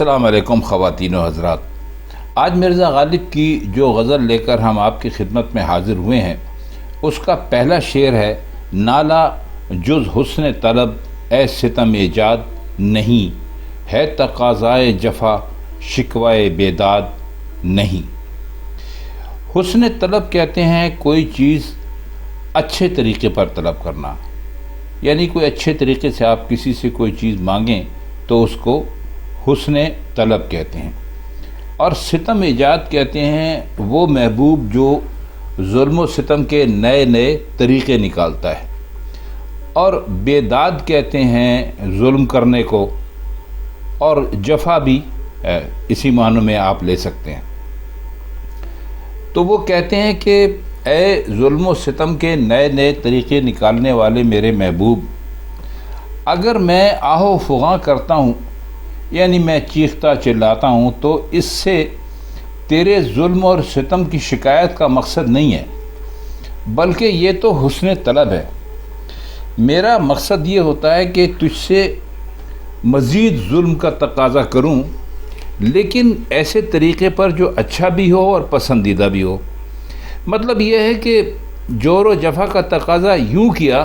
السلام علیکم خواتین و حضرات. آج مرزا غالب کی جو غزل لے کر ہم آپ کی خدمت میں حاضر ہوئے ہیں اس کا پہلا شعر ہے: نالا جز حسن طلب اے ستم ایجاد نہیں، ہے تقاضائے جفا شکوائے بیداد نہیں. حسن طلب کہتے ہیں کوئی چیز اچھے طریقے پر طلب کرنا، یعنی کوئی اچھے طریقے سے آپ کسی سے کوئی چیز مانگیں تو اس کو حسن طلب کہتے ہیں. اور ستم ایجاد کہتے ہیں وہ محبوب جو ظلم و ستم کے نئے نئے طریقے نکالتا ہے. اور بیداد کہتے ہیں ظلم کرنے کو، اور جفا بھی اسی معنوں میں آپ لے سکتے ہیں. تو وہ کہتے ہیں کہ اے ظلم و ستم کے نئے نئے طریقے نکالنے والے میرے محبوب، اگر میں آہ و فغاں کرتا ہوں، یعنی میں چیختا چلاتا ہوں، تو اس سے تیرے ظلم اور ستم کی شکایت کا مقصد نہیں ہے، بلکہ یہ تو حسن طلب ہے. میرا مقصد یہ ہوتا ہے کہ تجھ سے مزید ظلم کا تقاضا کروں، لیکن ایسے طریقے پر جو اچھا بھی ہو اور پسندیدہ بھی ہو. مطلب یہ ہے کہ جور و جفا کا تقاضا یوں کیا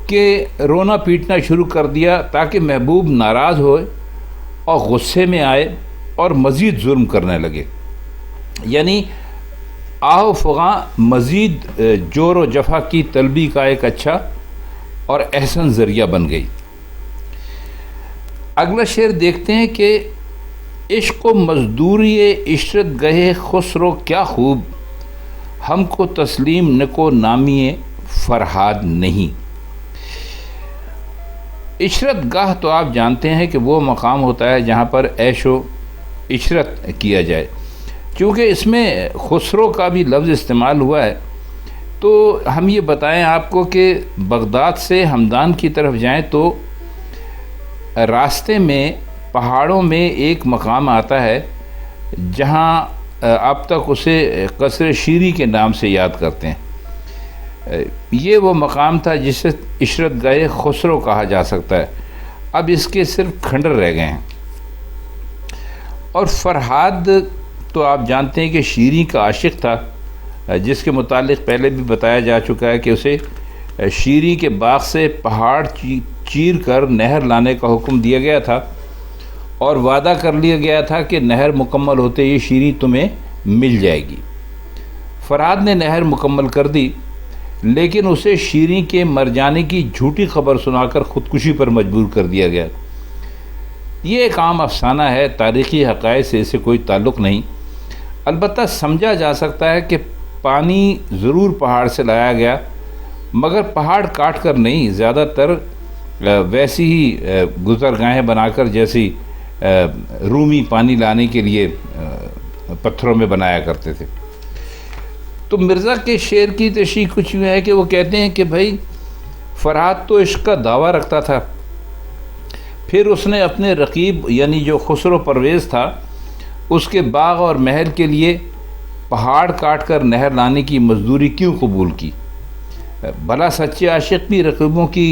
کہ رونا پیٹنا شروع کر دیا تاکہ محبوب ناراض ہوئے اور غصے میں آئے اور مزید ظلم کرنے لگے. یعنی آہ و فغاں مزید جور و جفا کی طلبی کا ایک اچھا اور احسن ذریعہ بن گئی. اگلا شعر دیکھتے ہیں کہ عشق و مزدوری عشرت گہے خسرو کیا خوب، ہم کو تسلیم نکو نامی فرہاد نہیں. عشرت گاہ تو آپ جانتے ہیں کہ وہ مقام ہوتا ہے جہاں پر عیش و عشرت کیا جائے. چونکہ اس میں خسرو کا بھی لفظ استعمال ہوا ہے، تو ہم یہ بتائیں آپ کو کہ بغداد سے ہمدان کی طرف جائیں تو راستے میں پہاڑوں میں ایک مقام آتا ہے جہاں اب تک اسے قصر شیری کے نام سے یاد کرتے ہیں. یہ وہ مقام تھا جسے عشرت گاہ خسرو کہا جا سکتا ہے. اب اس کے صرف کھنڈر رہ گئے ہیں. اور فرہاد تو آپ جانتے ہیں کہ شیری کا عاشق تھا، جس کے متعلق پہلے بھی بتایا جا چکا ہے کہ اسے شیری کے باغ سے پہاڑ چیر کر نہر لانے کا حکم دیا گیا تھا، اور وعدہ کر لیا گیا تھا کہ نہر مکمل ہوتے ہی شیری تمہیں مل جائے گی. فرہاد نے نہر مکمل کر دی، لیکن اسے شیری کے مر جانے کی جھوٹی خبر سنا کر خودکشی پر مجبور کر دیا گیا. یہ ایک عام افسانہ ہے، تاریخی حقائق سے اسے کوئی تعلق نہیں. البتہ سمجھا جا سکتا ہے کہ پانی ضرور پہاڑ سے لایا گیا، مگر پہاڑ کاٹ کر نہیں، زیادہ تر ویسی ہی گزرگاہیں بنا کر جیسی رومی پانی لانے کے لیے پتھروں میں بنایا کرتے تھے. تو مرزا کے شعر کی تشریح کچھ یوں ہے کہ وہ کہتے ہیں کہ بھائی فرہاد تو عشق کا دعویٰ رکھتا تھا، پھر اس نے اپنے رقیب یعنی جو خسرو پرویز تھا اس کے باغ اور محل کے لیے پہاڑ کاٹ کر نہر لانے کی مزدوری کیوں قبول کی؟ بھلا سچے عاشق بھی رقیبوں کی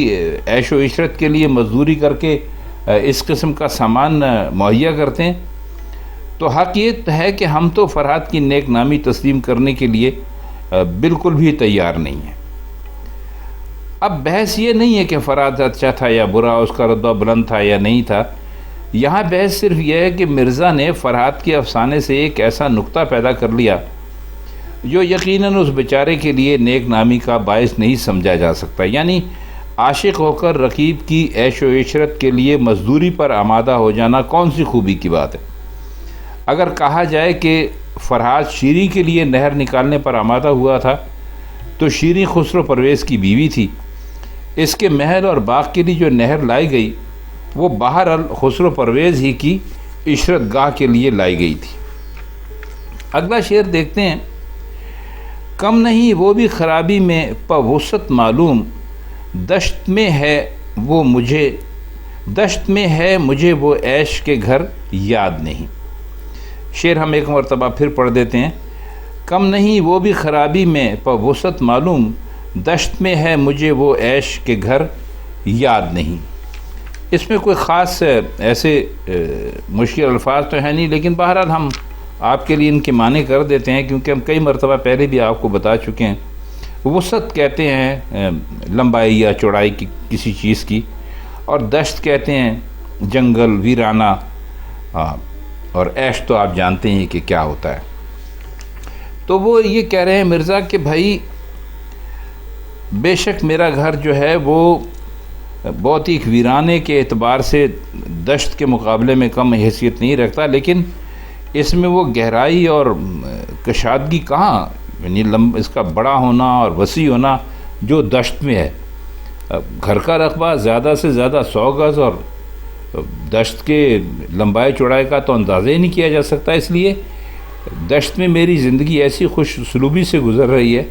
عیش و عشرت کے لیے مزدوری کر کے اس قسم کا سامان مہیا کرتے ہیں؟ تو حق یہ ہے کہ ہم تو فرہاد کی نیک نامی تسلیم کرنے کے لیے بالکل بھی تیار نہیں ہیں. اب بحث یہ نہیں ہے کہ فرہاد اچھا تھا یا برا، اس کا رتبہ بلند تھا یا نہیں تھا. یہاں بحث صرف یہ ہے کہ مرزا نے فرہاد کے افسانے سے ایک ایسا نقطہ پیدا کر لیا جو یقیناً اس بیچارے کے لیے نیک نامی کا باعث نہیں سمجھا جا سکتا. یعنی عاشق ہو کر رقیب کی عیش و عشرت کے لیے مزدوری پر آمادہ ہو جانا کون سی خوبی کی بات ہے؟ اگر کہا جائے کہ فرہاد شیری کے لیے نہر نکالنے پر آمادہ ہوا تھا تو شیری خسرو پرویز کی بیوی تھی. اس کے محل اور باغ کے لیے جو نہر لائی گئی وہ بہرحال خسرو پرویز ہی کی عشرت گاہ کے لیے لائی گئی تھی. اگلا شعر دیکھتے ہیں: کم نہیں وہ بھی خرابی میں پوسط معلوم، دشت میں ہے مجھے وہ عیش کے گھر یاد نہیں. شعر ہم ایک مرتبہ پھر پڑھ دیتے ہیں: کم نہیں وہ بھی خرابی میں پوسط معلوم، دشت میں ہے مجھے وہ عیش کے گھر یاد نہیں. اس میں کوئی خاص ایسے مشکل الفاظ تو ہیں نہیں، لیکن بہرحال ہم آپ کے لیے ان کے معنی کر دیتے ہیں، کیونکہ ہم کئی مرتبہ پہلے بھی آپ کو بتا چکے ہیں۔ وسعت کہتے ہیں لمبائی یا چوڑائی کی کسی چیز کی، اور دشت کہتے ہیں جنگل، ویرانہ، اور عیش تو آپ جانتے ہیں کہ کیا ہوتا ہے۔ تو وہ یہ کہہ رہے ہیں مرزا کہ بھائی بے شک میرا گھر جو ہے وہ بہت ہی ویرانے کے اعتبار سے دشت کے مقابلے میں کم حیثیت نہیں رکھتا، لیکن اس میں وہ گہرائی اور کشادگی کہاں، یعنی اس کا بڑا ہونا اور وسیع ہونا جو دشت میں ہے۔ گھر کا رقبہ زیادہ سے زیادہ 100 گز، اور دشت کے لمبائی چوڑائی کا تو اندازہ ہی نہیں کیا جا سکتا۔ اس لیے دشت میں میری زندگی ایسی خوش سلوبی سے گزر رہی ہے،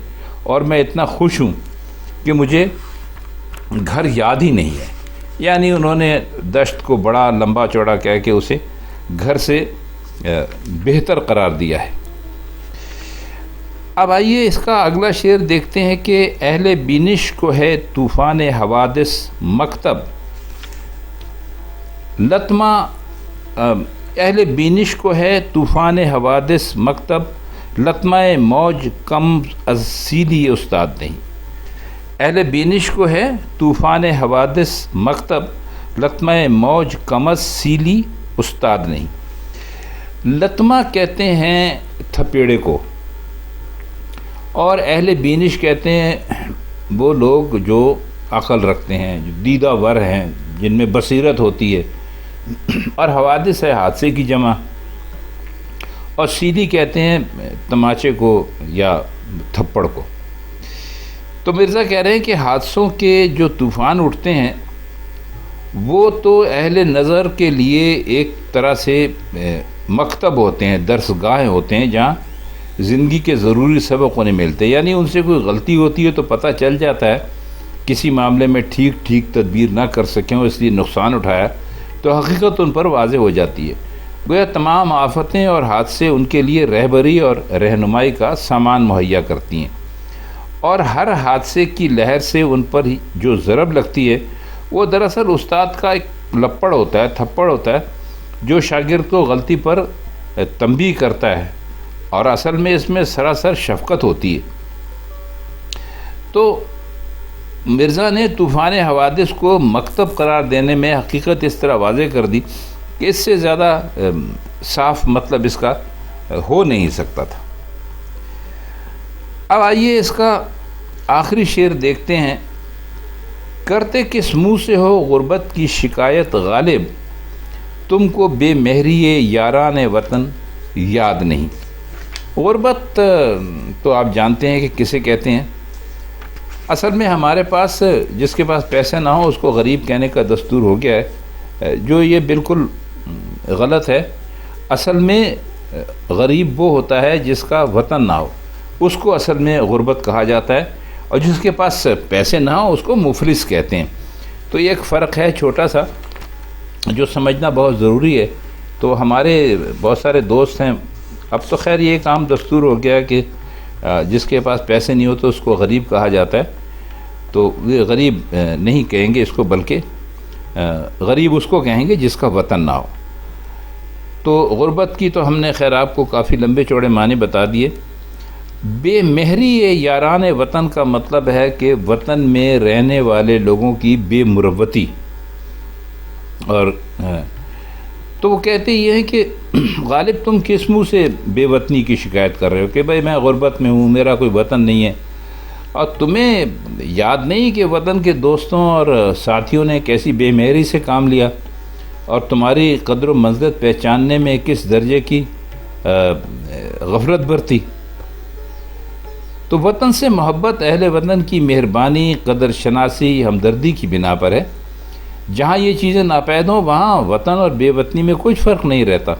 اور میں اتنا خوش ہوں کہ مجھے گھر یاد ہی نہیں ہے۔ یعنی انہوں نے دشت کو بڑا لمبا چوڑا کہہ کے اسے گھر سے بہتر قرار دیا ہے۔ اب آئیے اس کا اگلا شعر دیکھتے ہیں کہ اہل بینش کو ہے طوفان حوادث مکتب لطمہ، اہل بینش کو ہے طوفان حوادث مکتب، لطمہ موج کم از سیلی استاد نہیں۔ اہل بینش کو ہے طوفان حوادث مکتب، لطمہ موج کم از سیلی استاد نہیں۔ لطمہ کہتے ہیں تھپیڑے کو، اور اہل بینش کہتے ہیں وہ لوگ جو عقل رکھتے ہیں، جو دیدہ ور ہیں، جن میں بصیرت ہوتی ہے، اور حوادث ہے حادثے کی جمع، اور سیدھی کہتے ہیں تماچے کو یا تھپڑ کو۔ تو مرزا کہہ رہے ہیں کہ حادثوں کے جو طوفان اٹھتے ہیں وہ تو اہل نظر کے لیے ایک طرح سے مکتب ہوتے ہیں، درس گاہیں ہوتے ہیں، جہاں زندگی کے ضروری سبق انہیں ملتے ہیں۔ یعنی ان سے کوئی غلطی ہوتی ہے تو پتہ چل جاتا ہے، کسی معاملے میں ٹھیک تدبیر نہ کر سکیں اور اس لیے نقصان اٹھایا، تو حقیقت ان پر واضح ہو جاتی ہے۔ گویا تمام آفتیں اور حادثے ان کے لیے رہبری اور رہنمائی کا سامان مہیا کرتی ہیں، اور ہر حادثے کی لہر سے ان پر جو ضرب لگتی ہے وہ دراصل استاد کا ایک لپڑ ہوتا ہے، تھپڑ ہوتا ہے، جو شاگرد کو غلطی پر تنبیہ کرتا ہے، اور اصل میں اس میں سراسر شفقت ہوتی ہے۔ تو مرزا نے طوفان حوادث کو مکتب قرار دینے میں حقیقت اس طرح واضح کر دی کہ اس سے زیادہ صاف مطلب اس کا ہو نہیں سکتا تھا۔ اب آئیے اس کا آخری شعر دیکھتے ہیں۔ کرتے کس منہ سے ہو غربت کی شکایت غالب، تم کو بے مہری یاران وطن یاد نہیں۔ غربت تو آپ جانتے ہیں کہ کسے کہتے ہیں۔ اصل میں ہمارے پاس جس کے پاس پیسے نہ ہو اس کو غریب کہنے کا دستور ہو گیا ہے، جو یہ بالکل غلط ہے۔ اصل میں غریب وہ ہوتا ہے جس کا وطن نہ ہو، اس کو اصل میں غربت کہا جاتا ہے، اور جس کے پاس پیسے نہ ہو اس کو مفلس کہتے ہیں۔ تو یہ ایک فرق ہے چھوٹا سا جو سمجھنا بہت ضروری ہے۔ تو ہمارے بہت سارے دوست ہیں، اب تو خیر یہ ایک عام دستور ہو گیا کہ جس کے پاس پیسے نہیں ہو تو اس کو غریب کہا جاتا ہے، تو یہ غریب نہیں کہیں گے اس کو، بلکہ غریب اس کو کہیں گے جس کا وطن نہ ہو۔ تو غربت کی تو ہم نے خیر آپ کو کافی لمبے چوڑے معنی بتا دیے۔ بے مہری یاران وطن کا مطلب ہے کہ وطن میں رہنے والے لوگوں کی بے مروتی، اور تو وہ کہتے یہ ہیں کہ غالب تم کس منہ سے بے وطنی کی شکایت کر رہے ہو کہ بھائی میں غربت میں ہوں، میرا کوئی وطن نہیں ہے، اور تمہیں یاد نہیں کہ وطن کے دوستوں اور ساتھیوں نے کیسی بے مہری سے کام لیا، اور تمہاری قدر و منزلت پہچاننے میں کس درجے کی غفلت برتی۔ تو وطن سے محبت اہل وطن کی مہربانی، قدر شناسی، ہمدردی کی بنا پر ہے۔ جہاں یہ چیزیں ناپید ہوں وہاں وطن اور بے وطنی میں کچھ فرق نہیں رہتا۔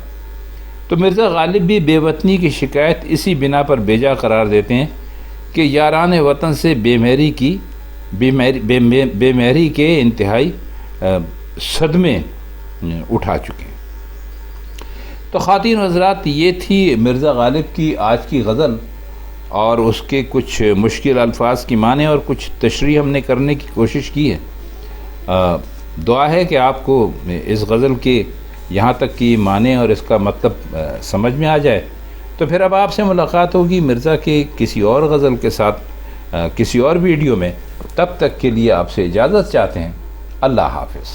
تو مرزا غالب بھی بے وطنی کی شکایت اسی بنا پر بیجا قرار دیتے ہیں کہ یاران وطن سے بے مہری کے انتہائی صدمے اٹھا چکے ہیں۔ تو خواتین حضرات، یہ تھی مرزا غالب کی آج کی غزل، اور اس کے کچھ مشکل الفاظ کی معنی اور کچھ تشریح ہم نے کرنے کی کوشش کی ہے۔ دعا ہے کہ آپ کو اس غزل کے یہاں تک کہ معنی اور اس کا مطلب سمجھ میں آ جائے، تو پھر اب آپ سے ملاقات ہوگی مرزا کے کسی اور غزل کے ساتھ کسی اور ویڈیو میں۔ تب تک کے لیے آپ سے اجازت چاہتے ہیں۔ اللہ حافظ۔